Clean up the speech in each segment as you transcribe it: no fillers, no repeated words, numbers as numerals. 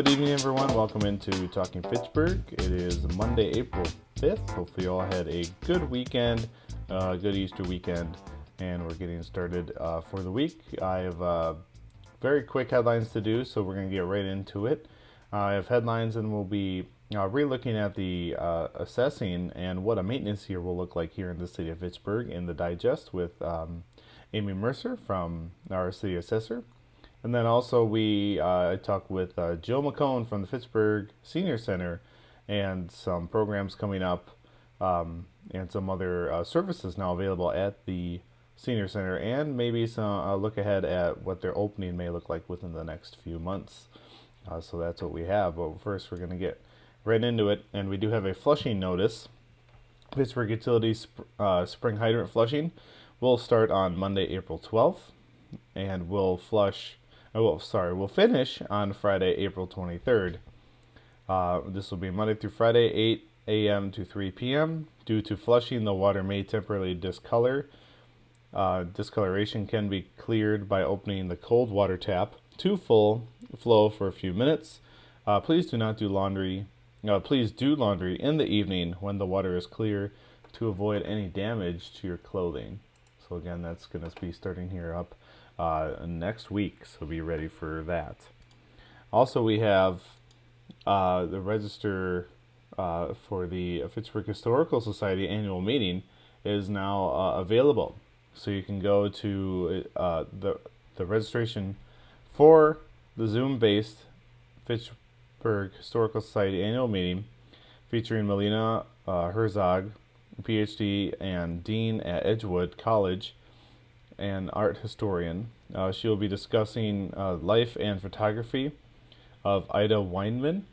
Good evening, everyone. Welcome into Talking Fitchburg. It is Monday, April 5th. Hopefully you all had a good weekend, good Easter weekend, and we're getting started for the week. I have very quick headlines to do, so we're going to get right into it. I have headlines, and we'll be re-looking at the assessing and what a maintenance year will look like here in the city of Fitchburg in the digest with Amy Mercer from our city assessor. And then also I talked with Jill McCone from the Fitchburg Senior Center and some programs coming up and some other services now available at the Senior Center, and maybe some look ahead at what their opening may look like within the next few months. So that's what we have. But first we're going to get right into it, and we do have a flushing notice. Pittsburgh Utilities spring hydrant flushing will start on Monday, April 12th, and we'll finish on Friday, April 23rd. This will be Monday through Friday, 8 a.m. to 3 p.m. Due to flushing, the water may temporarily discolor. Discoloration can be cleared by opening the cold water tap to full flow for a few minutes. Please do laundry in the evening when the water is clear to avoid any damage to your clothing. So again, that's going to be starting here up next week, so be ready for that. Also, we have the register for the Fitchburg Historical Society annual meeting is now available. So you can go to the registration for the Zoom-based Fitchburg Historical Society annual meeting featuring Melina Herzog, PhD and Dean at Edgewood College, and art historian. She will be discussing life and photography of Ida Weinman,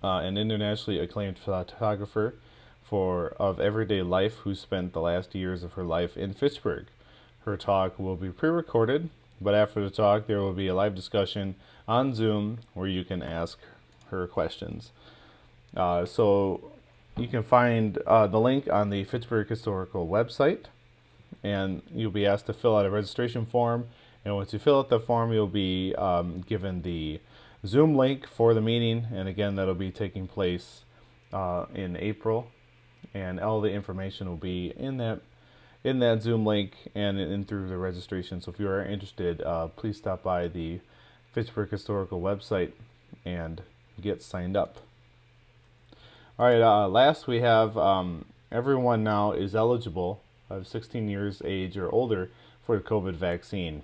an internationally acclaimed photographer of everyday life who spent the last years of her life in Fitchburg. Her talk will be pre-recorded, but after the talk there will be a live discussion on Zoom where you can ask her questions. So you can find the link on the Fitchburg Historical website, and you'll be asked to fill out a registration form. And once you fill out the form, you'll be given the Zoom link for the meeting. And again, that'll be taking place in April. And all the information will be in that Zoom link and in through the registration. So if you are interested, please stop by the Fitchburg Historical website and get signed up. All right, last we have everyone now is eligible of 16 years age or older for the COVID vaccine,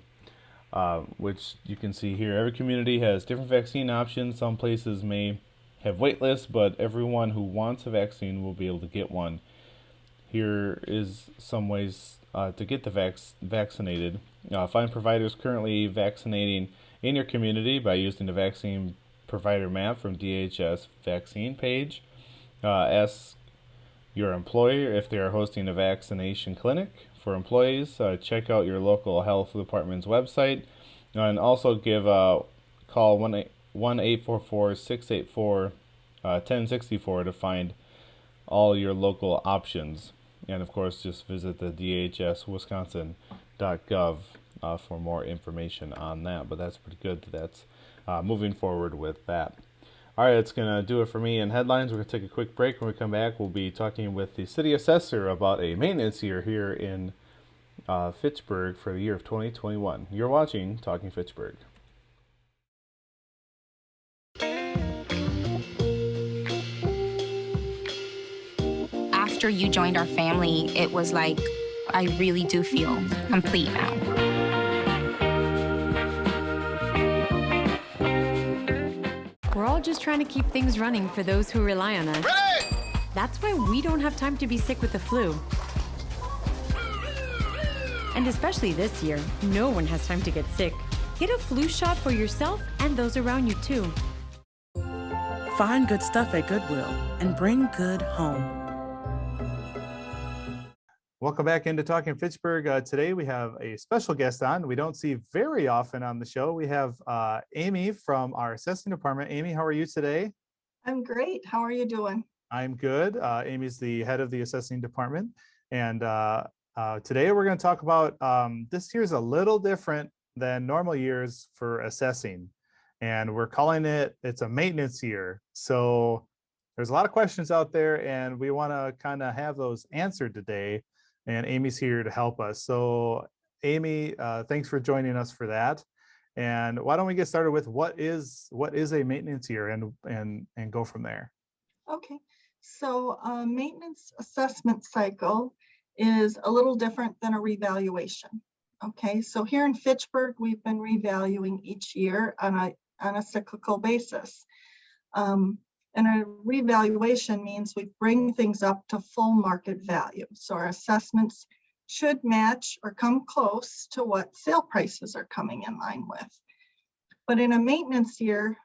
which you can see here. Every community has different vaccine options. Some places may have wait lists, but everyone who wants a vaccine will be able to get one. Here is some ways to get vaccinated. Find providers currently vaccinating in your community by using the vaccine provider map from DHS vaccine page. Ask your employer if they are hosting a vaccination clinic for employees. Check out your local health department's website, and also call 1-844-684-1064 to find all your local options. And of course, just visit the dhswisconsin.gov for more information on that. But that's pretty good. That's moving forward with that. All right, that's going to do it for me in headlines. We're going to take a quick break. When we come back, we'll be talking with the city assessor about a maintenance year here in Fitchburg for the year of 2021. You're watching Talking Fitchburg. After you joined our family, it was like, I really do feel complete now. We're all just trying to keep things running for those who rely on us. Ready! That's why we don't have time to be sick with the flu. And especially this year, no one has time to get sick. Get a flu shot for yourself and those around you too. Find good stuff at Goodwill and bring good home. Welcome back into Talking Fitchburg. Today we have a special guest on. We don't see very often on the show. We have Amy from our assessing department. Amy, how are you today? I'm great. How are you doing? I'm good. Amy's the head of the assessing department. And today we're going to talk about this year's a little different than normal years for assessing. and we're calling it's a maintenance year. So there's a lot of questions out there, and we want to kind of have those answered today. And Amy's here to help us. So Amy, thanks for joining us for that. And why don't we get started with what is a maintenance year, and go from there. Okay, so a maintenance assessment cycle is a little different than a revaluation. Okay, so here in Fitchburg, we've been revaluing each year on a cyclical basis. And a revaluation means we bring things up to full market value. So our assessments should match or come close to what sale prices are coming in line with. But in a maintenance year,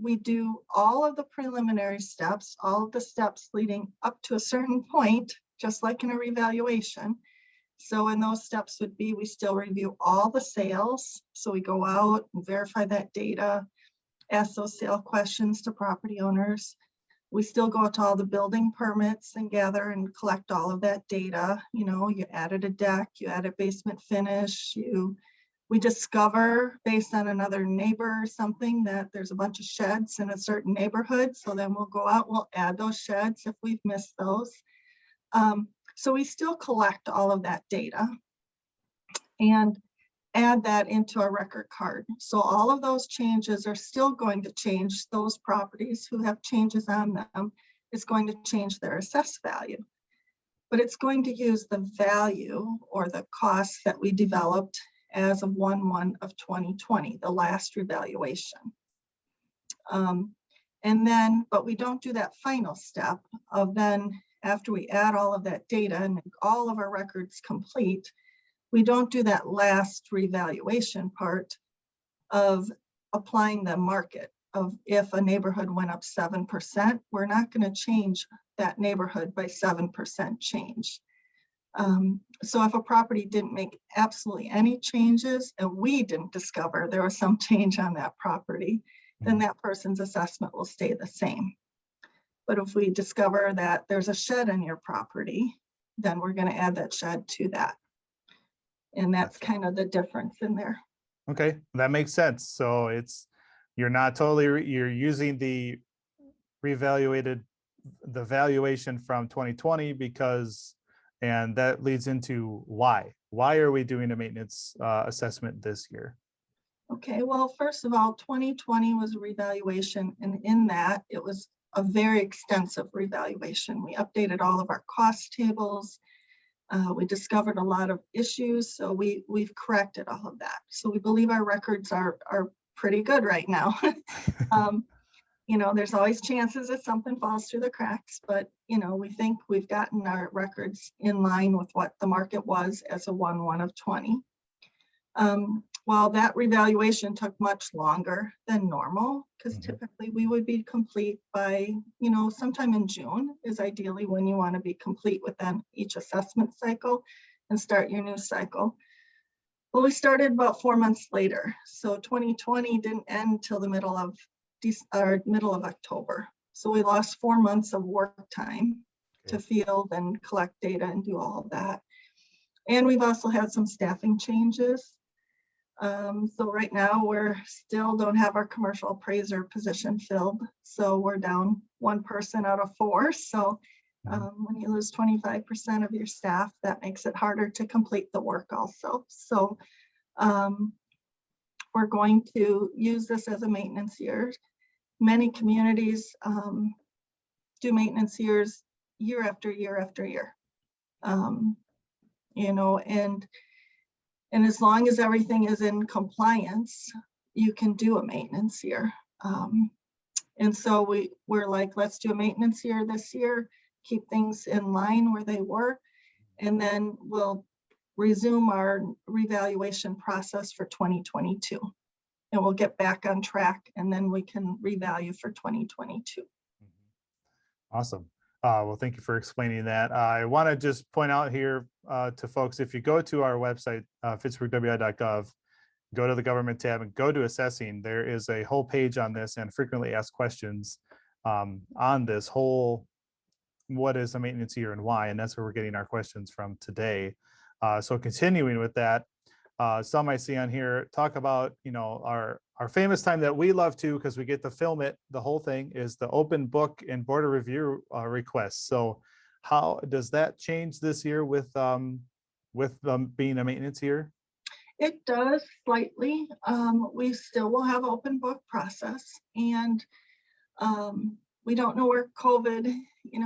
we do all of the preliminary steps, all of the steps leading up to a certain point, just like in a revaluation. So in those steps would be, we still review all the sales. So we go out and verify that data, ask those sale questions to property owners. We still go out to all the building permits and gather and collect all of that data. You know, you added a deck, you added basement finish, we discover based on another neighbor or something that there's a bunch of sheds in a certain neighborhood. So then we'll go out, we'll add those sheds if we've missed those. So we still collect all of that data and add that into a record card. So all of those changes are still going to change those properties who have changes on them. It's going to change their assessed value, but it's going to use the value or the costs that we developed as of 1/1/2020, the last revaluation. And then, but we don't do that final step of then after we add all of that data and make all of our records complete, we don't do that last revaluation part of applying the market of if a neighborhood went up 7%, we're not going to change that neighborhood by 7% change. So if a property didn't make absolutely any changes and we didn't discover there was some change on that property, then that person's assessment will stay the same. But if we discover that there's a shed on your property, then we're going to add that shed to that. And that's kind of the difference in there. Okay, that makes sense. So you're not totally, you're using the valuation from 2020 because, and that leads into why. Why are we doing a maintenance assessment this year? Okay, well, first of all, 2020 was a revaluation, and in that, it was a very extensive revaluation. We updated all of our cost tables. We discovered a lot of issues, so we've corrected all of that. So we believe our records are pretty good right now. You know, there's always chances that something falls through the cracks, but you know, we think we've gotten our records in line with what the market was as of 1/1/2020. Well, that revaluation took much longer than normal because typically we would be complete by, you know, sometime in June is ideally when you want to be complete within each assessment cycle and start your new cycle. Well, we started about 4 months later. So 2020 didn't end till the middle of October. So we lost 4 months of work time to field and collect data and do all of that. And we've also had some staffing changes. So right now we're still don't have our commercial appraiser position filled. So we're down 1 person out of 4. So when you lose 25% of your staff, that makes it harder to complete the work also. So we're going to use this as a maintenance year. Many communities do maintenance years year after year after year. You know, and as long as everything is in compliance, you can do a maintenance year. And so we're like, let's do a maintenance year this year, keep things in line where they were, and then we'll resume our revaluation process for 2022. And we'll get back on track, and then we can revalue for 2022. Awesome. Well, thank you for explaining that. I want to just point out here to folks, if you go to our website, fitchburgwi.gov, go to the government tab and go to assessing, there is a whole page on this and frequently asked questions on this whole, what is a maintenance year and why? And that's where we're getting our questions from today. So continuing with that, some I see on here talk about, you know, our famous time that we love to, because we get to film it, the whole thing, is the open book and board of review requests. So how does that change this year with being a maintenance year? It does slightly. We still will have open book process, and we don't know where COVID,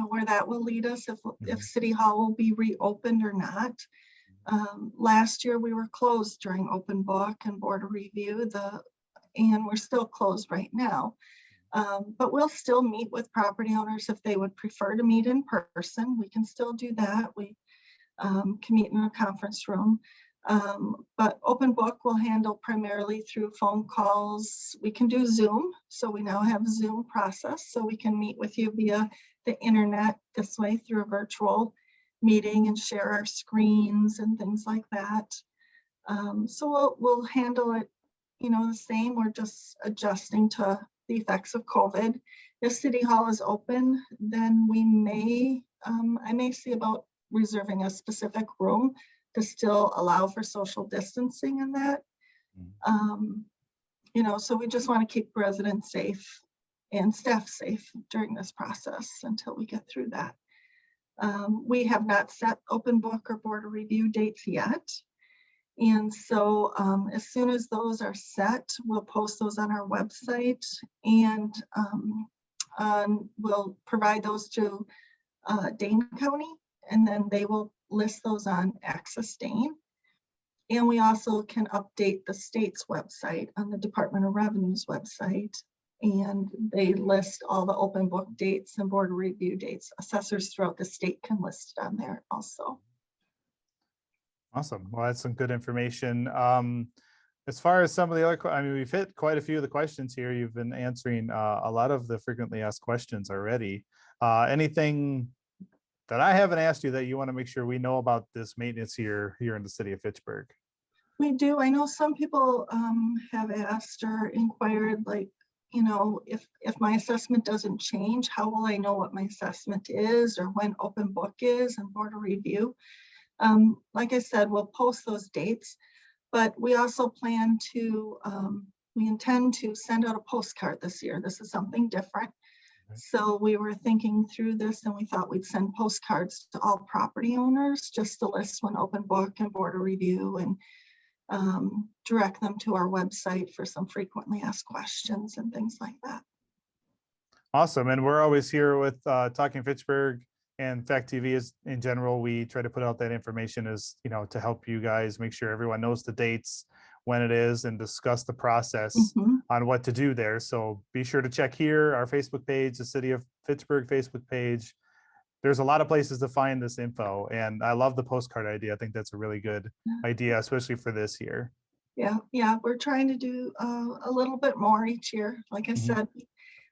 where that will lead us, if City Hall will be reopened or not. Last year we were closed during open book and board of review, and we're still closed right now. But we'll still meet with property owners if they would prefer to meet in person. We can still do that. We can meet in a conference room. But open book will handle primarily through phone calls. We can do Zoom. So we now have Zoom process. So we can meet with you via the internet this way through a virtual meeting and share our screens and things like that. So we'll handle it, the same. We're just adjusting to the effects of COVID. If City Hall is open, then we I may see about reserving a specific room to still allow for social distancing in that. So we just want to keep residents safe and staff safe during this process until we get through that. We have not set open book or board of review dates yet. And so as soon as those are set, we'll post those on our website, and we'll provide those to Dane County, and then they will list those on Access Dane. And we also can update the state's website on the Department of Revenue's website, and they list all the open book dates and board of review dates. Assessors throughout the state can list it on there also. Awesome. Well, that's some good information. As far as some of the other, we've hit quite a few of the questions here. You've been answering a lot of the frequently asked questions already. Anything that I haven't asked you that you want to make sure we know about this maintenance here in the city of Fitchburg? We do. I know some people have asked or inquired, like, if my assessment doesn't change, how will I know what my assessment is, or when open book is and board of review? Like I said, we'll post those dates, but we also plan to, we intend to send out a postcard this year. This is something different. Okay. So we were thinking through this, and we thought we'd send postcards to all property owners just to list when open book and board of review, and direct them to our website for some frequently asked questions and things like that. Awesome. And we're always here with Talking Fitchburg and Fact TV is in general. We try to put out that information as, to help you guys make sure everyone knows the dates, when it is, and discuss the process on what to do there. So be sure to check here, our Facebook page, the City of Fitchburg Facebook page. There's a lot of places to find this info, and I love the postcard idea. I think that's a really good idea, especially for this year. Yeah, we're trying to do a little bit more each year. Like I said,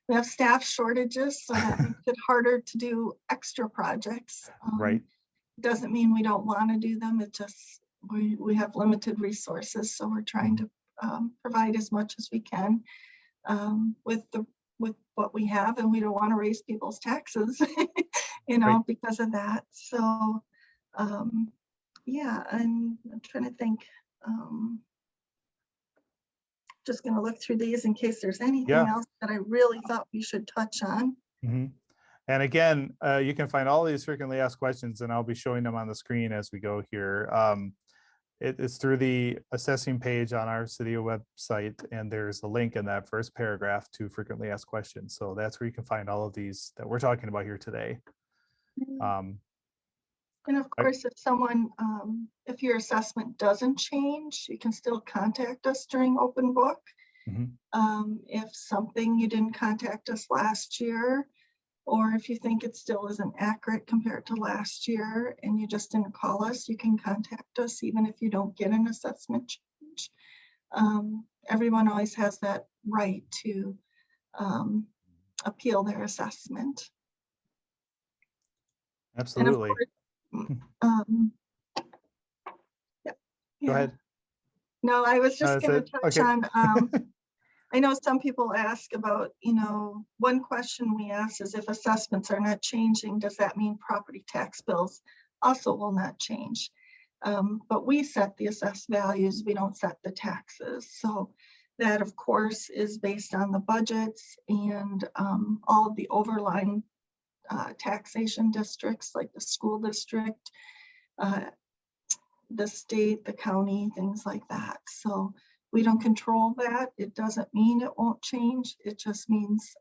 we have staff shortages, so that makes it harder to do extra projects. Right. Doesn't mean we don't want to do them. It just, we have limited resources, so we're trying to provide as much as we can with what we have, and we don't want to raise people's taxes, right, because of that. So yeah, and I'm trying to think. Just going to look through these in case there's anything else that I really thought we should touch on. And again, you can find all these frequently asked questions, and I'll be showing them on the screen as we go here. It's through the assessing page on our city website, and there's a link in that first paragraph to frequently asked questions. So that's where you can find all of these that we're talking about here today. And of course, if someone, if your assessment doesn't change, you can still contact us during open book. If something you didn't contact us last year, or if you think it still isn't accurate compared to last year and you just didn't call us, you can contact us even if you don't get an assessment change. Everyone always has that right to appeal their assessment. Absolutely. Go ahead. No, I was just going to touch on, I know some people ask about, one question we ask is, if assessments are not changing, does that mean property tax bills also will not change? But we set the assessed values, we don't set the taxes. So That, of course, is based on the budgets and all of the overlying taxation districts, like the school district, the state, the county, things like that. So we don't control that. It doesn't mean it won't change. It just means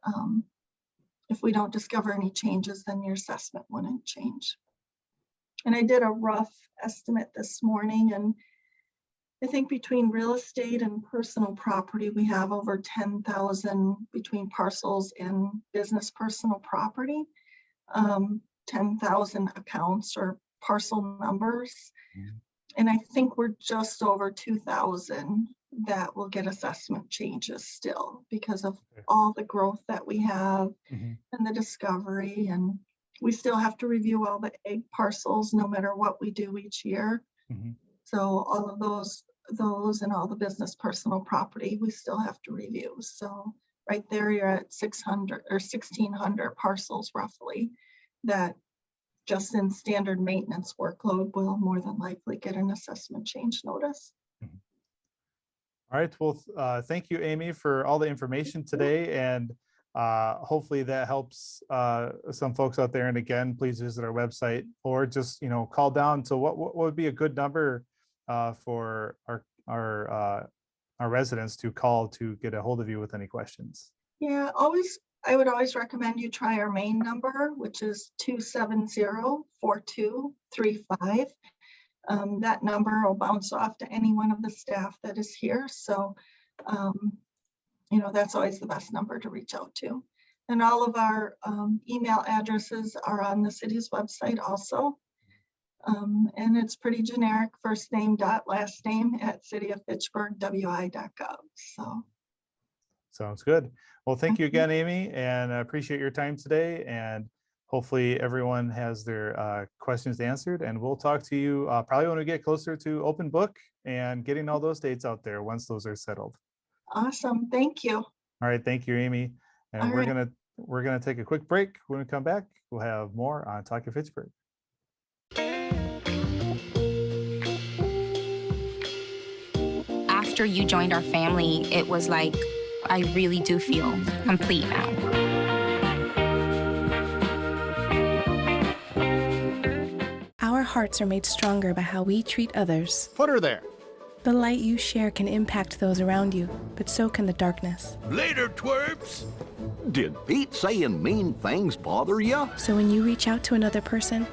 if we don't discover any changes, then your assessment wouldn't change. And I did a rough estimate this morning, and I think between real estate and personal property, we have over 10,000 between parcels and business personal property, 10,000 accounts or parcel numbers. And I think we're just over 2,000 that will get assessment changes still because of all the growth that we have and the discovery. And we still have to review all the egg parcels no matter what we do each year. So all of those and all the business personal property, we still have to review. So right there, you're at 600 or 1,600 parcels roughly that just in standard maintenance workload will more than likely get an assessment change notice. All right. Well, thank you, Amy, for all the information today. And hopefully that helps some folks out there. And again, please visit our website or just, call down to what would be a good number for our residents to call to get a hold of you with any questions. Yeah, I would always recommend you try our main number, which is 270-4235. That number will bounce off to any one of the staff that is here. So, that's always the best number to reach out to. And all of our email addresses are on the city's website also. And it's pretty generic, first name dot last name at cityofFitchburgWI.gov. So. Sounds good. Well, thank you again, Amy, and I appreciate your time today. And hopefully everyone has their questions answered. And we'll talk to you probably when we get closer to open book and getting all those dates out there once those are settled. Awesome. Thank you. All right. Thank you, Amy. And All we're gonna take a quick break. When we come back, we'll have more on Talking Fitchburg. After you joined our family, it was like, I really do feel complete now. Our hearts are made stronger by how we treat others. Put her there. The light you share can impact those around you, but so can the darkness. Later, twerps. Did Pete saying mean things bother you? So when you reach out to another person,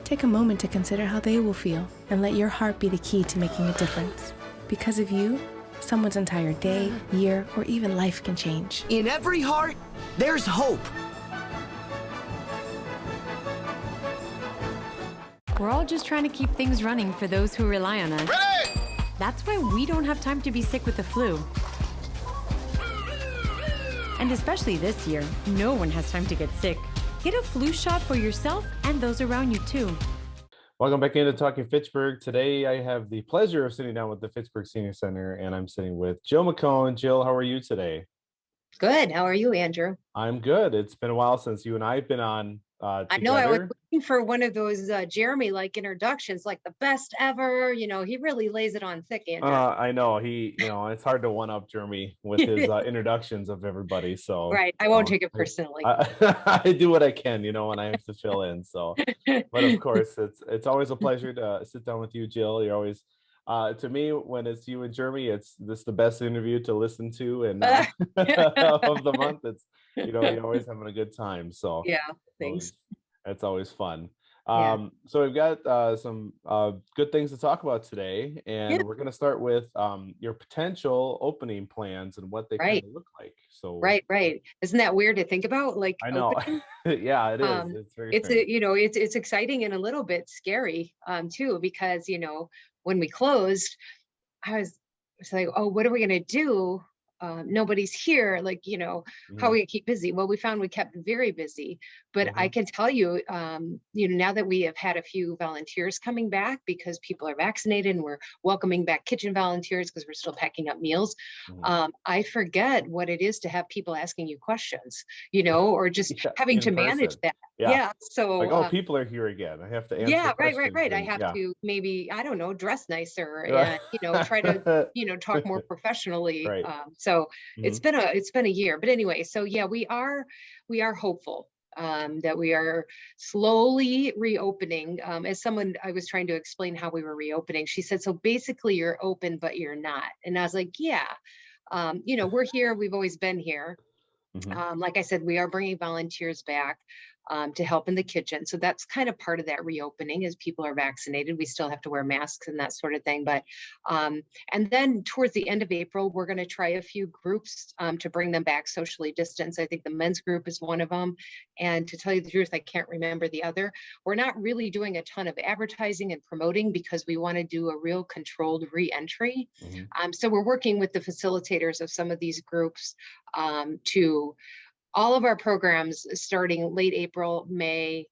take a moment to consider how they will feel and let your heart be the key to making a difference. Because of you, someone's entire day, year, or even life can change. In every heart, there's hope. We're all just trying to keep things running for those who rely on us. Ready! That's why we don't have time to be sick with the flu. And especially this year, no one has time to get sick. Get a flu shot for yourself and those around you too. Welcome back into Talking Fitchburg. Today, I have the pleasure of sitting down with the Fitchburg Senior Center, and I'm sitting with Jill McCone. Jill, how are you today? Good. How are you, Andrew? I'm good. It's been a while since you and I have been on together. I know I was looking for one of those Jeremy-like introductions, like the best ever. He really lays it on thick, Andrew. I know. It's hard to one-up Jeremy with his introductions of everybody. So right. I won't take it personally. I do what I can, when I have to fill in. So, but of course, it's always a pleasure to sit down with you, Jill. You're always, to me, when it's you and Jeremy, it's the best interview to listen to and of the month. It's you're always having a good time. So yeah, thanks. It's always fun. Yeah. So we've got some good things to talk about today, and we're going to start with your potential opening plans and what they kind of look like. So right. Isn't that weird to think about? Like I know, yeah, it is. It's very. It's exciting and a little bit scary too, because when we closed, I was like, oh, what are we going to do? nobody's here, like, you know, how we keep busy. Well, we found we kept very busy, but I can tell you, you know, now that we have had a few volunteers coming back because people are vaccinated and we're welcoming back kitchen volunteers because we're still packing up meals. I forget what it is to have people asking you questions, you know, or just having to manage that. Yeah. So like, oh, people are here again. I have to answer yeah, right. questions. I And, have to maybe, I don't know, dress nicer Right. and, you know, try to, you know, talk more professionally. Right. So it's been a year, but anyway, so yeah, we are hopeful that we are slowly reopening. As someone, I was trying to explain how we were reopening. She said, so basically you're open, but you're not. And I was like, yeah, you know, we're here. We've always been here. Like I said, we are bringing volunteers back to help in the kitchen. So that's kind of part of that reopening as people are vaccinated. We still have to wear masks and that sort of thing. But and then towards the end of April, we're going to try a few groups to bring them back socially distanced. I think the men's group is one of them. And to tell you the truth, I can't remember the other. We're not really doing a ton of advertising and promoting because we want to do a real controlled re-entry. So we're working with the facilitators of some of these groups to all of our programs starting late April, May,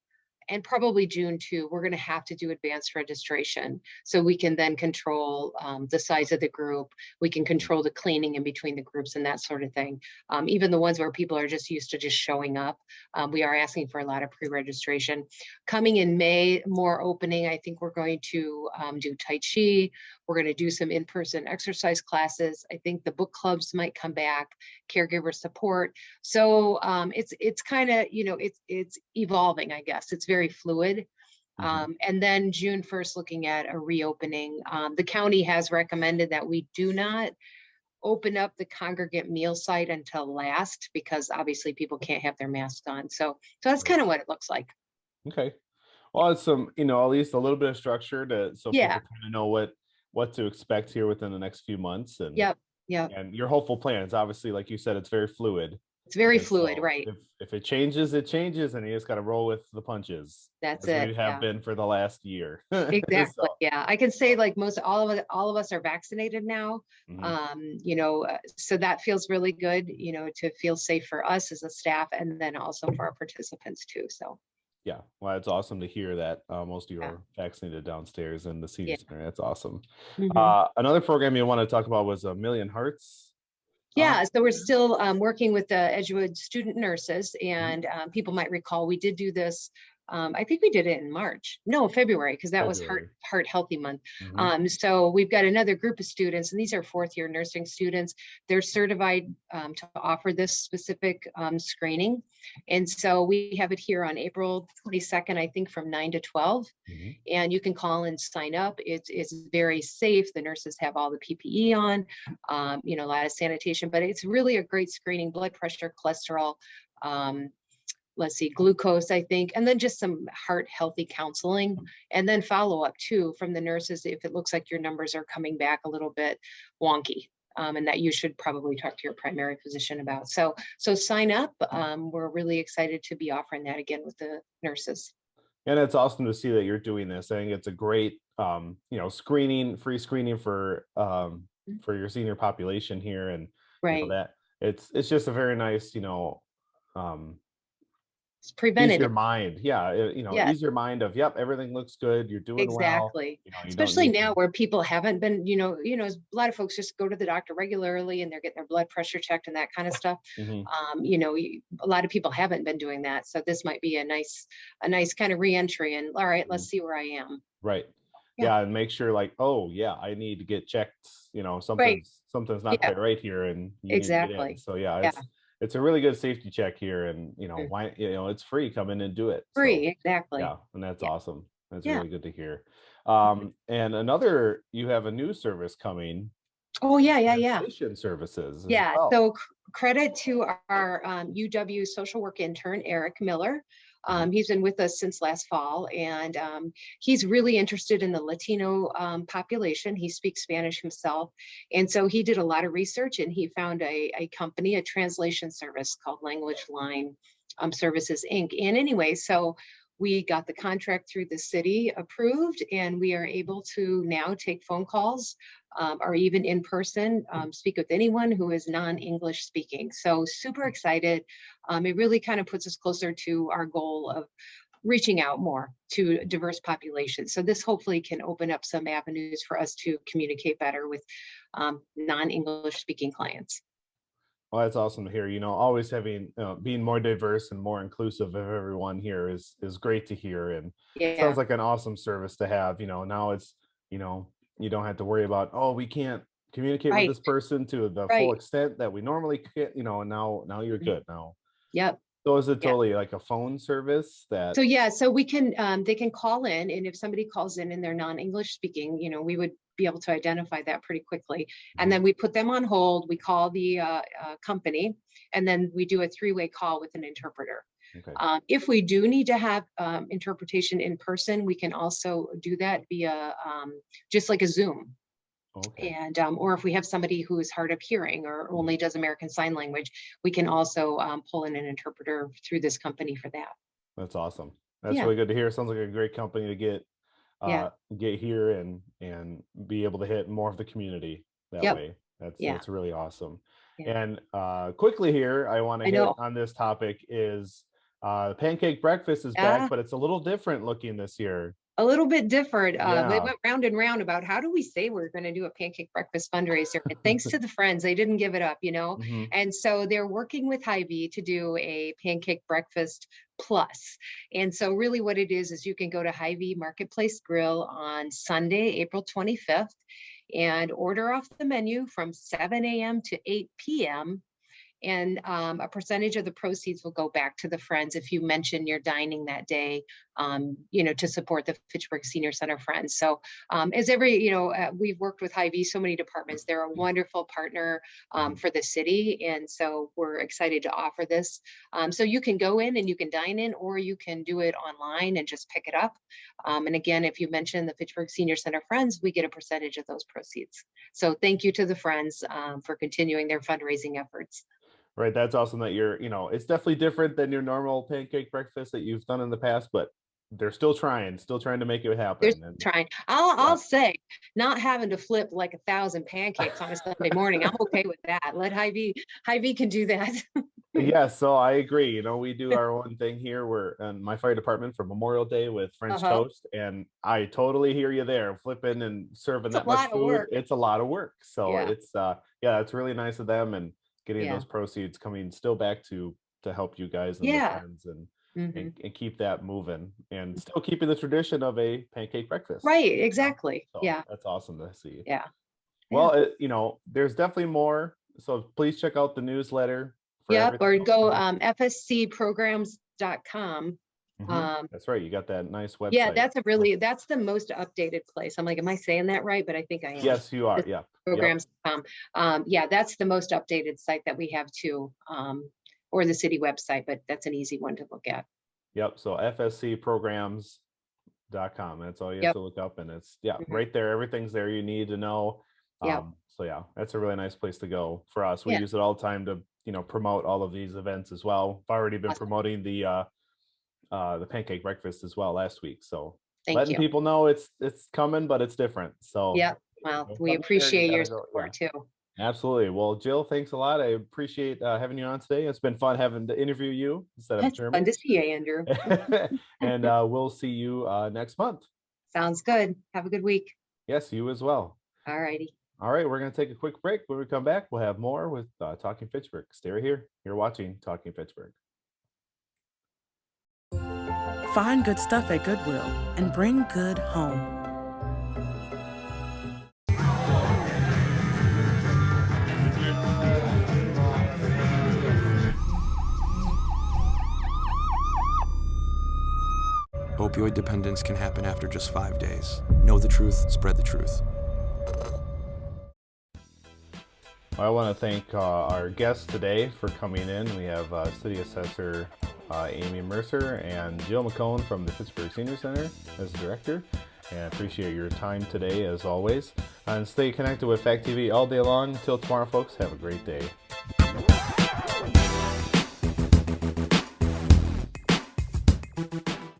and probably June too. We're going to have to do advanced registration so we can then control the size of the group. We can control the cleaning in between the groups and that sort of thing. Even the ones where people are just used to just showing up, we are asking for a lot of pre-registration. Coming in May, more opening. I think we're going to do Tai Chi. We're going to do some in-person exercise classes. I think the book clubs might come back, caregiver support. So it's kind of, you know, it's evolving, I guess. It's very fluid. And then June 1st, looking at a reopening. The county has recommended that we do not open up the congregate meal site until last, because obviously people can't have their masks on. So that's kind of what it looks like. Okay. Well, it's some, you know, at least a little bit of structure so Yeah. people kind of know what to expect here within the next few months. And Yep. And your hopeful plans, obviously, like you said, it's very fluid. It's very And fluid, so right? If it changes, it changes, and you just got to roll with the punches. That's as it. we have been for the last year. Exactly. So, Yeah, I can say like all of us are vaccinated now. You know, so that feels really good, you know, to feel safe for us as a staff and then also for our participants too. So yeah, well, it's awesome to hear that most of you are vaccinated downstairs in the senior center. That's awesome. Another program you want to talk about was A Million Hearts. Yeah, so we're still working with the Edgewood student nurses, and people might recall we did do this. I think we did it in February, because that was Heart Healthy Month. So we've got another group of students, and these are fourth year nursing students. They're certified to offer this specific screening. And so we have it here on April 22nd, I think from 9 to 12. And you can call and sign up. It's very safe. The nurses have all the PPE on, you know, a lot of sanitation, but it's really a great screening, blood pressure, cholesterol, let's see, glucose, I think, and then just some heart healthy counseling, and then follow up too from the nurses if it looks like your numbers are coming back a little bit wonky, and that you should probably talk to your primary physician about. So sign up. We're really excited to be offering that again with the nurses. And it's awesome to see that you're doing this. I think it's a great, you know, free screening for your senior population here, and you know, that it's just a very nice, you know, it's preventative. Ease your mind. Yeah. You know, ease your mind of, yep, everything looks good. You're doing well. You know, especially now where people haven't been, you know, a lot of folks just go to the doctor regularly and they're getting their blood pressure checked and that kind of stuff. You know, a lot of people haven't been doing that. So this might be a nice kind of reentry, and all right, let's see where I am. Right. Yeah. And make sure like, oh yeah, I need to get checked. You know, something's not quite right here. And you need to get in. So yeah, it's a really good safety check here, and you know why, you know, it's free. Come in and do it. Free, exactly. Yeah, and that's awesome. That's really good to hear. And you have a new service coming. Oh yeah. Patient services. Yeah. So credit to our UW social work intern Eric Miller. He's been with us since last fall, and he's really interested in the Latino population. He speaks Spanish himself. And so he did a lot of research, and he found a company, a translation service called Language Line Services, Inc. And anyway, so we got the contract through the city approved, and we are able to now take phone calls or even in person, speak with anyone who is non-English speaking. So super excited. It really kind of puts us closer to our goal of reaching out more to diverse populations. So this hopefully can open up some avenues for us to communicate better with non-English speaking clients. Well, that's awesome to hear. Always having being more diverse and more inclusive of everyone here is great to hear, and Yeah, sounds like an awesome service to have. Now it's you don't have to worry about, oh, we can't communicate with right, this person to the full right. extent that we normally could. Now you're Mhm. good now. Yep. So is it Yeah. totally like a phone service that? So yeah, so we can they can call in, and if somebody calls in and they're non-English speaking, we would be able to identify that pretty quickly. And then we put them on hold. We call the company, and then we do a three-way call with an interpreter. Okay. If we do need to have interpretation in person, we can also do that via just like a Zoom. Okay. And or if we have somebody who is hard of hearing or only does American Sign Language, we can also pull in an interpreter through this company for that. That's awesome. That's Yeah, really good to hear. Sounds like a great company to yeah, get here and be able to hit more of the community that yep, way. That's yeah, that's really awesome. yeah. And quickly here, I want to I hit know. on this topic is pancake breakfast is back, Yeah, but it's a little different looking this year. a little bit different. It Yeah. went round and round about how do we say we're going to do a pancake breakfast fundraiser. And thanks to the friends, they didn't give it up. Hmm. And so they're working with Hy-Vee to do a pancake breakfast plus. And so really what it is you can go to Hy-Vee Marketplace Grill on Sunday, April 25th, and order off the menu from 7 a.m. to 8 p.m. And a percentage of the proceeds will go back to the friends if you mention you're dining that day, to support the Fitchburg Senior Center friends. So we've worked with Hy-Vee, so many departments. They're a wonderful partner for the city. And so we're excited to offer this. So you can go in and you can dine in, or you can do it online and just pick it up. And again, if you mention the Fitchburg Senior Center friends, we get a percentage of those proceeds. So thank you to the friends for continuing their fundraising efforts. Right. That's awesome that it's definitely different than your normal pancake breakfast that you've done in the past, but they're still trying to make it They're happen. And trying. I'll yeah. I'll say, not having to flip like 1,000 pancakes on a Sunday morning, I'm okay with that. Let Hy-Vee can do that. Yeah, so I agree. We do our own thing here. We're in my fire department for Memorial Day with French Uh-huh. toast, and I totally hear you there. Flipping and serving It's a that much lot of food, work. it's a lot of work. So Yeah, it's really nice of them, and getting yeah, those proceeds coming still back to help you guys and the yeah. friends Mhm. and keep that moving and still keeping the tradition of a pancake breakfast. Right, exactly. So Yeah, that's awesome to see. yeah, yeah. Well, there's definitely more. So please check out the newsletter for Yep, or everything. go fscprograms.com. That's right. You got that nice Yeah, website. that's the most updated place. I'm like, am I saying that right? But I think I am. Yes, you are. Yeah. Yep. Programs.com. Yeah, that's the most updated site that we have too, or the city website, but that's an easy one to look at. Yep. So fscprograms.com. That's all you have Yep. to look up, and it's Mhm. right there. Everything's there you need to know. Yep. So yeah, that's a really nice place to go for us. We Yeah. use it all the time to promote all of these events as well. I've already been Awesome. promoting the pancake breakfast as well last week. So Thank letting you. people know it's coming, but it's different. So Yep. Well, come we here, you appreciate your gotta go. support too. Absolutely. Well, Jill, thanks a lot. I appreciate having you on today. It's been fun having to interview you instead of It's fun Jeremy. to see you, Andrew. And we'll see you next month. Sounds good. Have a good week. Yes, you as well. All righty. All right, we're going to take a quick break. When we come back, we'll have more with Talking Fitchburg. Stay right here. You're watching Talking Fitchburg. Find good stuff at Goodwill and bring good home. Opioid dependence can happen after just 5 days. Know the truth, spread the truth. I want to thank our guests today for coming in. We have City Assessor Amy Mercer and Jill McCone from the Fitchburg Senior Center as director. And I appreciate your time today, as always. And stay connected with Fact TV all day long. Until tomorrow, folks, have a great day.